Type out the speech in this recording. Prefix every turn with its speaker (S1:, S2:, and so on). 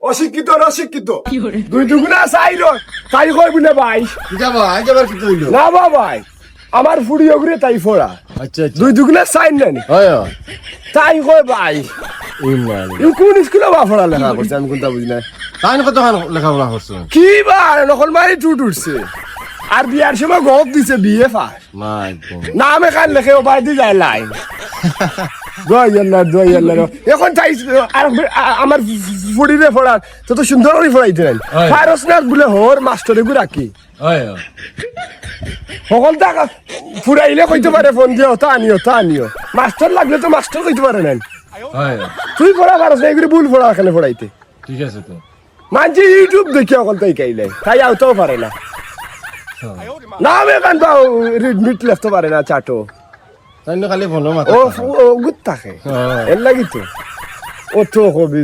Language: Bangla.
S1: অশিক্ষিত অশিক্ষিত দুই দুগুণা চাইল তাই কয় বলে ভাই
S2: যাবা আইবার কি কইল
S1: না ভাই আমার ফুড়ি ওগুলো তাই ফোড়া
S2: আচ্ছা আচ্ছা
S1: দুই দুগুণা চাইন নানি
S2: হয়
S1: তাই কয় ভাই
S2: ইমান
S1: কোন স্কুলে বা ফোড়া লেখা করছে আমি কোনটা বুঝি না
S2: তাই কতখান লেখাপড়া করছো
S1: কি বা নকল মারি টুট উঠছে আর বিয়ার সময় গপ দিছে বিয়ে ফাঁস
S2: মাই
S1: নাম এখান লেখে ও বাড়ি যায় লাইন এখন চাই আর আমার ফুড়িরে ফোড়ার তত সুন্দর করে ফোড়াইতে নাই ফারস না বলে হোর মাস্টারে গু রাখি
S2: হয়
S1: সকল টাকা ফুরাইলে কইতে পারে ফোন দিয়ে ওটা আনিও মাস্টার লাগলে তো মাস্টার কইতে পারে নাই
S2: হয়
S1: তুই পড়া পারস না এগুলি ভুল ফোড়া এখানে ফোড়াইতে
S2: ঠিক আছে তো
S1: মানছি ইউটিউব দেখি অকল তাই কাইলে তাই আওতাও পারে না নাম এখান তো মিট লেখতে পারে না চাটো
S2: তাই খালি ফোনো মাথা
S1: ও গুত থাকে এর লাগি তো ও তো হবি